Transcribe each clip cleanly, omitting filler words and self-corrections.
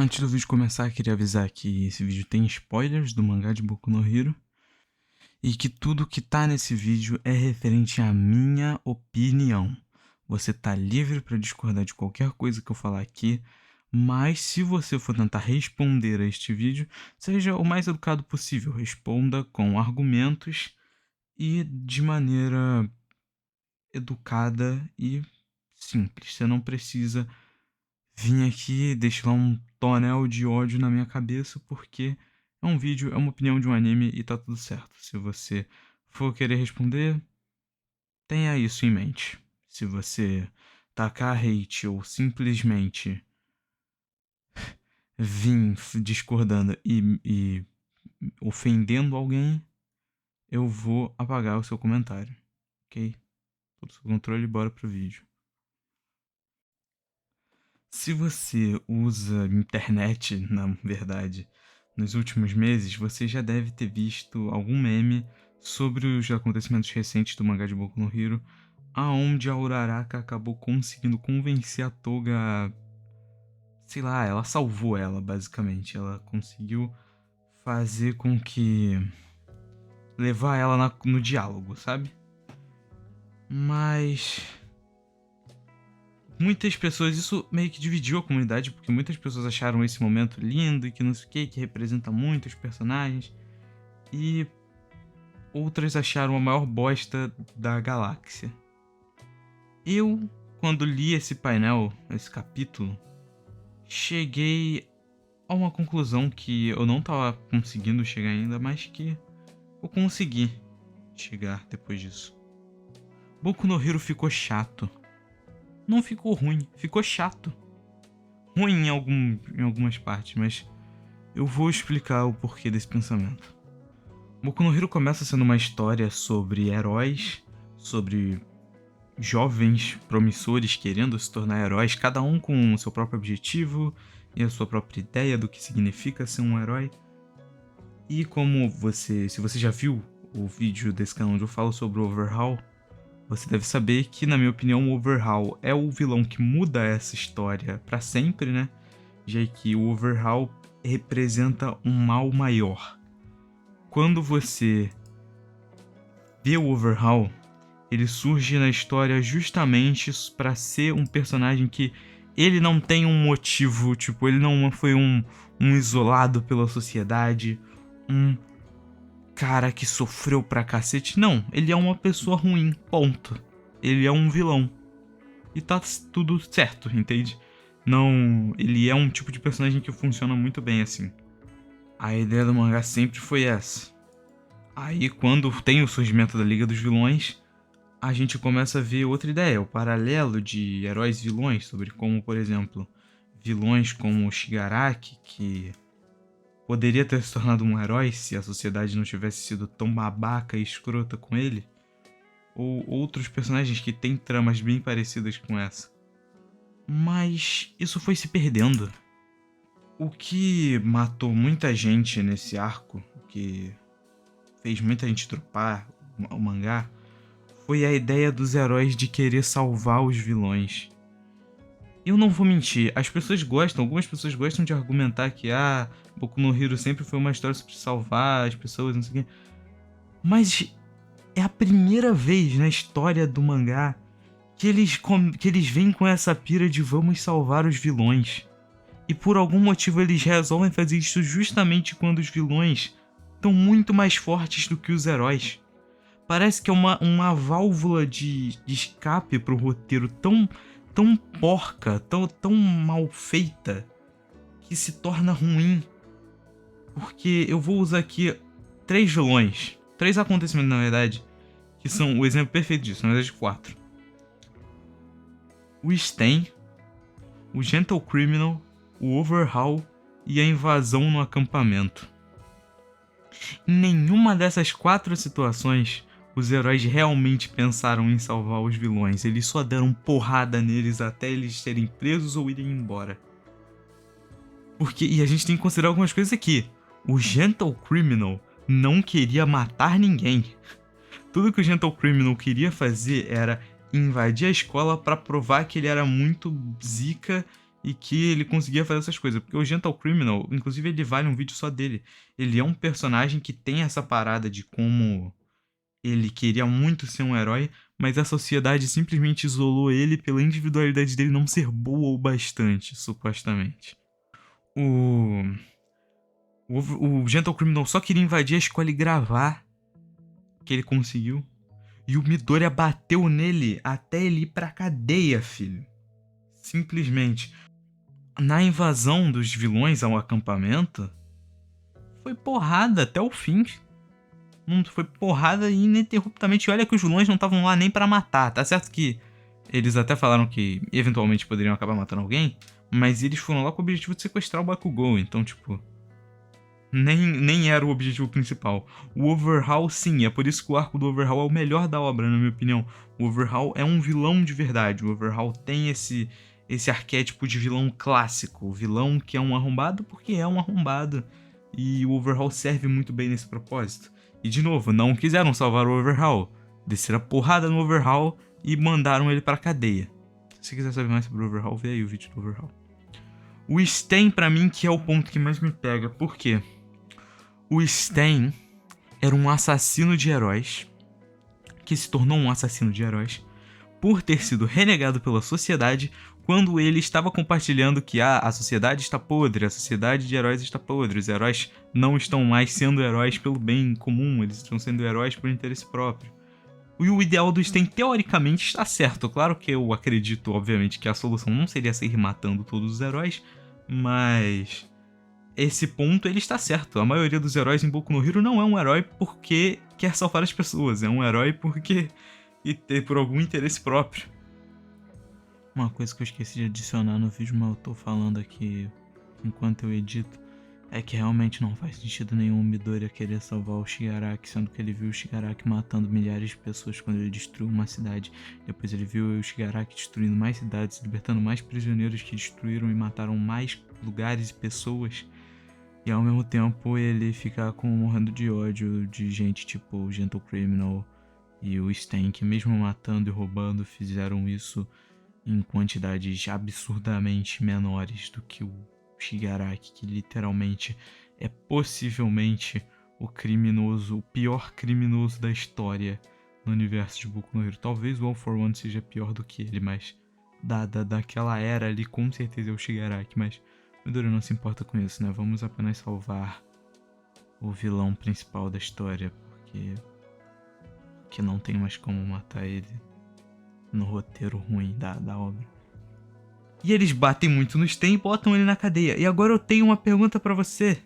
Antes do vídeo começar, queria avisar que esse vídeo tem spoilers do mangá de Boku no Hero e que tudo que tá nesse vídeo é referente à minha opinião. Você tá livre para discordar de qualquer coisa que eu falar aqui, mas se você for tentar responder a este vídeo, seja o mais educado possível, responda com argumentos e de maneira educada e simples. Você não precisa vir aqui e deixar um tonel de ódio na minha cabeça, porque é um vídeo, é uma opinião de um anime e tá tudo certo. Se você for querer responder, tenha isso em mente. Se você tacar hate ou simplesmente vir discordando e ofendendo alguém, eu vou apagar o seu comentário, ok? Todo o seu controle, bora pro vídeo. Se você usa internet, na verdade, nos últimos meses, você já deve ter visto algum meme sobre os acontecimentos recentes do mangá de Boku no Hero, aonde a Uraraka acabou conseguindo convencer a Toga a... sei lá, ela salvou ela, basicamente. Ela conseguiu fazer com que... levar ela no diálogo, sabe? Mas... muitas pessoas, isso meio que dividiu a comunidade, porque muitas pessoas acharam esse momento lindo e que não sei o que representa muito os personagens, e outras acharam a maior bosta da galáxia. Eu, quando li esse painel, esse capítulo, cheguei a uma conclusão que eu não tava conseguindo chegar ainda, mas que eu consegui chegar depois disso. Boku no Hero ficou chato. Não ficou ruim, ficou chato. Ruim em algumas partes, mas eu vou explicar o porquê desse pensamento. Boku no Hero começa sendo uma história sobre heróis, sobre jovens promissores querendo se tornar heróis, cada um com o seu próprio objetivo e a sua própria ideia do que significa ser um herói. E como se você já viu o vídeo desse canal onde eu falo sobre o Overhaul, você deve saber que, na minha opinião, o Overhaul é o vilão que muda essa história pra sempre, né? Já que o Overhaul representa um mal maior. Quando você vê o Overhaul, ele surge na história justamente pra ser um personagem que ele não tem um motivo, tipo, ele não foi um isolado pela sociedade, um cara que sofreu pra cacete. Não, ele é uma pessoa ruim, ponto. Ele é um vilão. E tá tudo certo, entende? Não, ele é um tipo de personagem que funciona muito bem assim. A ideia do mangá sempre foi essa. Aí quando tem o surgimento da Liga dos Vilões, a gente começa a ver outra ideia, o paralelo de heróis e vilões, sobre como, por exemplo, vilões como o Shigaraki, que poderia ter se tornado um herói se a sociedade não tivesse sido tão babaca e escrota com ele, ou outros personagens que têm tramas bem parecidas com essa. Mas isso foi se perdendo. O que matou muita gente nesse arco, o que fez muita gente dropar o mangá, foi a ideia dos heróis de querer salvar os vilões. Eu não vou mentir, algumas pessoas gostam de argumentar que Boku no Hero sempre foi uma história sobre salvar as pessoas, não sei o quê. Mas é a primeira vez na história do mangá que eles vêm com essa pira de vamos salvar os vilões. E por algum motivo eles resolvem fazer isso justamente quando os vilões estão muito mais fortes do que os heróis. Parece que é uma válvula de escape pro roteiro tão porca, tão mal feita, que se torna ruim. Porque eu vou usar aqui 3 vilões, 3 acontecimentos na verdade, que são o exemplo perfeito disso, na verdade 4. O Stain, o Gentle Criminal, o Overhaul e a invasão no acampamento. Em nenhuma dessas 4 situações, os heróis realmente pensaram em salvar os vilões. Eles só deram porrada neles até eles serem presos ou irem embora. E a gente tem que considerar algumas coisas aqui. O Gentle Criminal não queria matar ninguém. Tudo que o Gentle Criminal queria fazer era invadir a escola pra provar que ele era muito zica e que ele conseguia fazer essas coisas. Porque o Gentle Criminal, inclusive, ele vale um vídeo só dele. Ele é um personagem que tem essa parada de como ele queria muito ser um herói, mas a sociedade simplesmente isolou ele pela individualidade dele não ser boa o bastante, supostamente. O Gentle Criminal só queria invadir a escola e gravar, que ele conseguiu. E o Midoriya bateu nele até ele ir pra cadeia, filho. Simplesmente. Na invasão dos vilões ao acampamento, foi porrada até o fim. Foi porrada ininterruptamente. Olha que os vilões não estavam lá nem pra matar. Tá certo que eles até falaram que eventualmente poderiam acabar matando alguém, mas eles foram lá com o objetivo de sequestrar o Bakugou. Então, tipo, nem era o objetivo principal. O Overhaul, sim, é por isso que o arco do Overhaul é o melhor da obra, na minha opinião. O Overhaul é um vilão de verdade. O Overhaul tem esse arquétipo de vilão clássico. O vilão que é um arrombado porque é um arrombado. E o Overhaul serve muito bem nesse propósito. E de novo, não quiseram salvar o Overhaul. Desceram a porrada no Overhaul e mandaram ele pra cadeia. Se você quiser saber mais sobre o Overhaul, vê aí o vídeo do Overhaul. O Stain, pra mim, que é o ponto que mais me pega. Por quê? O Stain era um assassino de heróis, que se tornou um assassino de heróis, por ter sido renegado pela sociedade quando ele estava compartilhando que a sociedade está podre, a sociedade de heróis está podre, os heróis não estão mais sendo heróis pelo bem comum, eles estão sendo heróis por interesse próprio. E o ideal do Stain, teoricamente, está certo. Claro que eu acredito, obviamente, que a solução não seria sair matando todos os heróis, mas esse ponto ele está certo. A maioria dos heróis em Boku no Hero não é um herói porque quer salvar as pessoas, é um herói porque por algum interesse próprio. Uma coisa que eu esqueci de adicionar no vídeo, mas eu tô falando aqui enquanto eu edito, é que realmente não faz sentido nenhum o Midoriya querer salvar o Shigaraki, sendo que ele viu o Shigaraki matando milhares de pessoas quando ele destruiu uma cidade. Depois ele viu o Shigaraki destruindo mais cidades, libertando mais prisioneiros que destruíram e mataram mais lugares e pessoas. E ao mesmo tempo ele fica morrendo de ódio de gente tipo o Gentle Criminal e o Stain, que mesmo matando e roubando fizeram isso em quantidades absurdamente menores do que o Shigaraki, que literalmente é possivelmente o pior criminoso da história no universo de Boku no Hero. Talvez o All for One seja pior do que ele, mas daquela era ali com certeza é o Shigaraki, mas o Midoriya não se importa com isso, né? Vamos apenas salvar o vilão principal da história, porque não tem mais como matar ele no roteiro ruim da obra. E eles batem muito no Stain e botam ele na cadeia. E agora eu tenho uma pergunta pra você.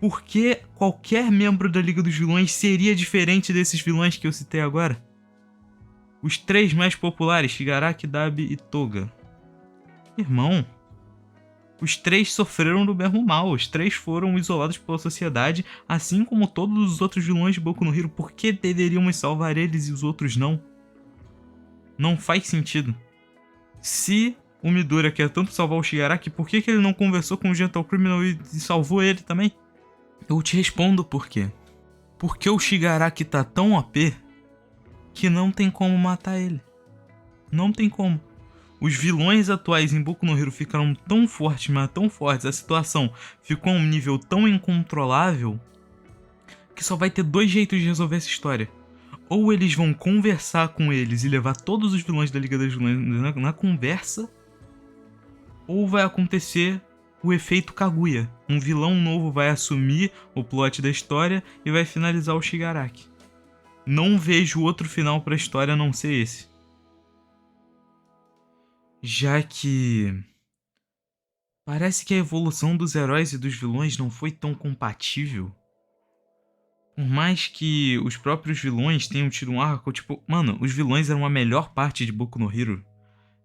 Por que qualquer membro da Liga dos Vilões seria diferente desses vilões que eu citei agora? Os 3 mais populares, Shigaraki, Dabi e Toga. Irmão, os 3 sofreram do mesmo mal. Os 3 foram isolados pela sociedade, assim como todos os outros vilões de Boku no Hero. Por que deveríamos salvar eles e os outros não? Não faz sentido. Se o Midoriya quer tanto salvar o Shigaraki, por que ele não conversou com o Gentle Criminal e salvou ele também? Eu te respondo por quê. Porque o Shigaraki tá tão OP que não tem como matar ele. Não tem como. Os vilões atuais em Boku no Hero ficaram tão fortes, mas tão fortes, a situação ficou a um nível tão incontrolável que só vai ter 2 jeitos de resolver essa história. Ou eles vão conversar com eles e levar todos os vilões da Liga das Vilões na conversa, ou vai acontecer o efeito Kaguya. Um vilão novo vai assumir o plot da história e vai finalizar o Shigaraki. Não vejo outro final pra história a não ser esse. Já que parece que a evolução dos heróis e dos vilões não foi tão compatível. Por mais que os próprios vilões tenham tido um arco, tipo, mano, os vilões eram a melhor parte de Boku no Hero.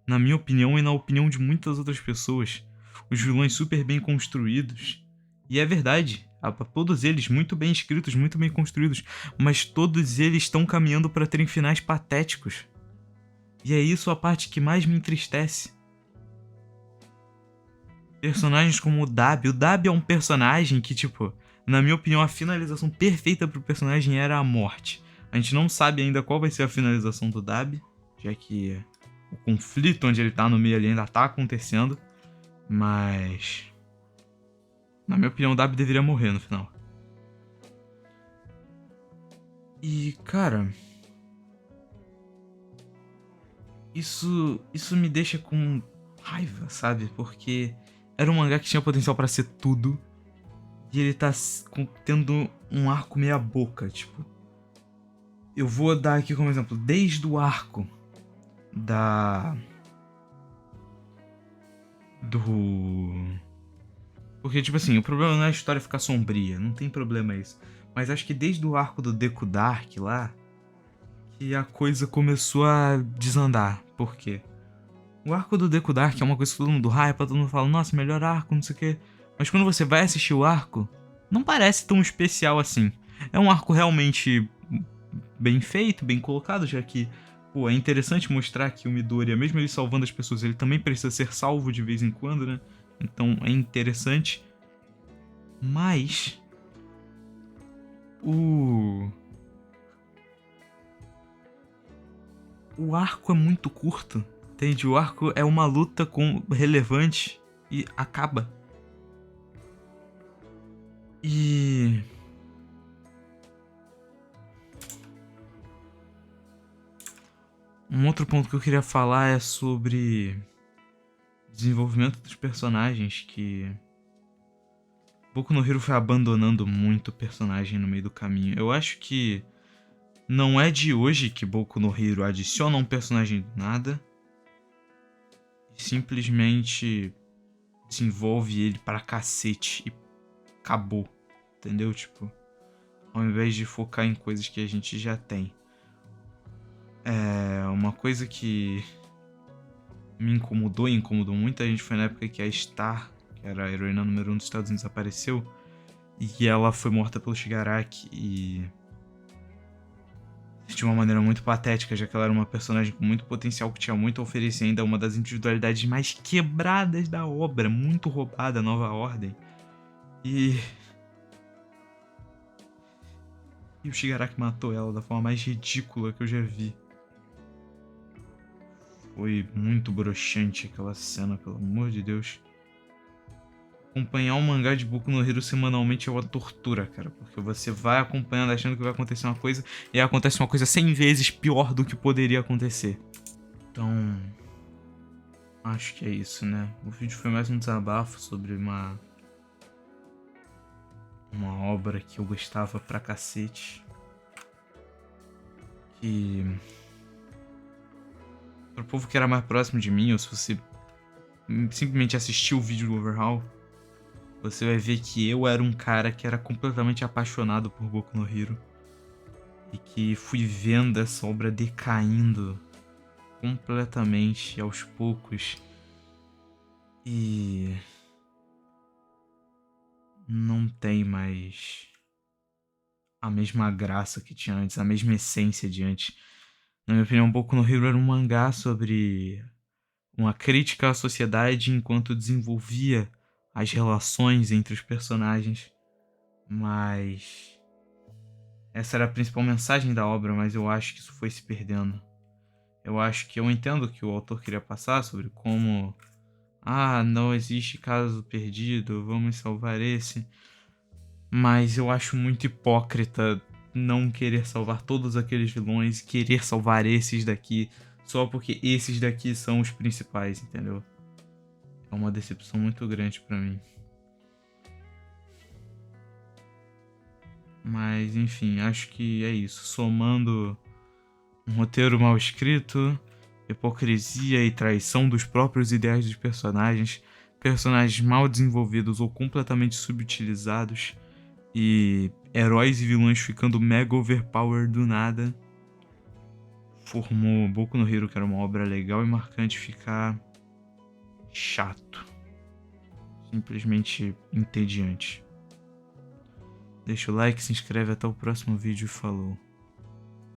Na minha opinião e na opinião de muitas outras pessoas. Os vilões super bem construídos. E é verdade, todos eles muito bem escritos, muito bem construídos. Mas todos eles estão caminhando para terem finais patéticos. E é isso a parte que mais me entristece. Personagens como o Dabi. O Dabi é um personagem que, tipo, na minha opinião, a finalização perfeita pro personagem era a morte. A gente não sabe ainda qual vai ser a finalização do Dabi, já que o conflito onde ele tá no meio ali ainda tá acontecendo. Mas, na minha opinião, o Dabi deveria morrer no final. E, cara, isso me deixa com raiva, sabe? Porque era um mangá que tinha potencial pra ser tudo. E ele tá tendo um arco meia boca, tipo. Eu vou dar aqui como exemplo, desde o arco do... Porque, tipo assim, o problema não é a história ficar sombria, não tem problema isso. Mas acho que desde o arco do Deku Dark lá, que a coisa começou a desandar. Por quê? O arco do Deku Dark é uma coisa que todo mundo hypa, todo mundo fala, nossa, melhor arco, não sei o quê. Mas quando você vai assistir o arco, não parece tão especial assim. É um arco realmente bem feito, bem colocado, já que, pô, é interessante mostrar que o Midoriya, mesmo ele salvando as pessoas, ele também precisa ser salvo de vez em quando, né? Então é interessante. Mas o arco é muito curto, entende? O arco é uma luta relevante e acaba. E um outro ponto que eu queria falar é sobre desenvolvimento dos personagens, que Boku no Hero foi abandonando muito o personagem no meio do caminho. Eu acho que não é de hoje que Boku no Hero adiciona um personagem do nada e simplesmente desenvolve ele pra cacete e acabou, entendeu? Tipo, ao invés de focar em coisas que a gente já tem. É uma coisa que me incomodou e incomodou muita gente foi na época que a Star, que era a heroína número 1 dos Estados Unidos, apareceu e ela foi morta pelo Shigaraki e de uma maneira muito patética, já que ela era uma personagem com muito potencial, que tinha muito a oferecer, ainda uma das individualidades mais quebradas da obra, muito roubada, a Nova Ordem. E o Shigaraki matou ela da forma mais ridícula que eu já vi. Foi muito broxante aquela cena, pelo amor de Deus. Acompanhar um mangá de Boku no Hero semanalmente é uma tortura, cara. Porque você vai acompanhando achando que vai acontecer uma coisa e aí acontece uma coisa 100 vezes pior do que poderia acontecer. Então, acho que é isso, né? O vídeo foi mais um desabafo sobre uma obra que eu gostava pra cacete. Que pro povo que era mais próximo de mim, ou se você simplesmente assistiu o vídeo do Overhaul, você vai ver que eu era um cara que era completamente apaixonado por Boku no Hero. E que fui vendo essa obra decaindo completamente aos poucos. E não tem mais a mesma graça que tinha antes, a mesma essência de antes. Na minha opinião, Boku no Hero era um mangá sobre uma crítica à sociedade enquanto desenvolvia as relações entre os personagens. Mas essa era a principal mensagem da obra, mas eu acho que isso foi se perdendo. Eu entendo o que o autor queria passar sobre como não existe caso perdido, vamos salvar esse. Mas eu acho muito hipócrita não querer salvar todos aqueles vilões e querer salvar esses daqui só porque esses daqui são os principais, entendeu? É uma decepção muito grande pra mim. Mas enfim, acho que é isso. Somando um roteiro mal escrito, hipocrisia e traição dos próprios ideais dos personagens, personagens mal desenvolvidos ou completamente subutilizados, e heróis e vilões ficando mega overpowered do nada, formou Boku no Hero, que era uma obra legal e marcante, ficar chato. Simplesmente entediante. Deixa o like, se inscreve, até o próximo vídeo e falou.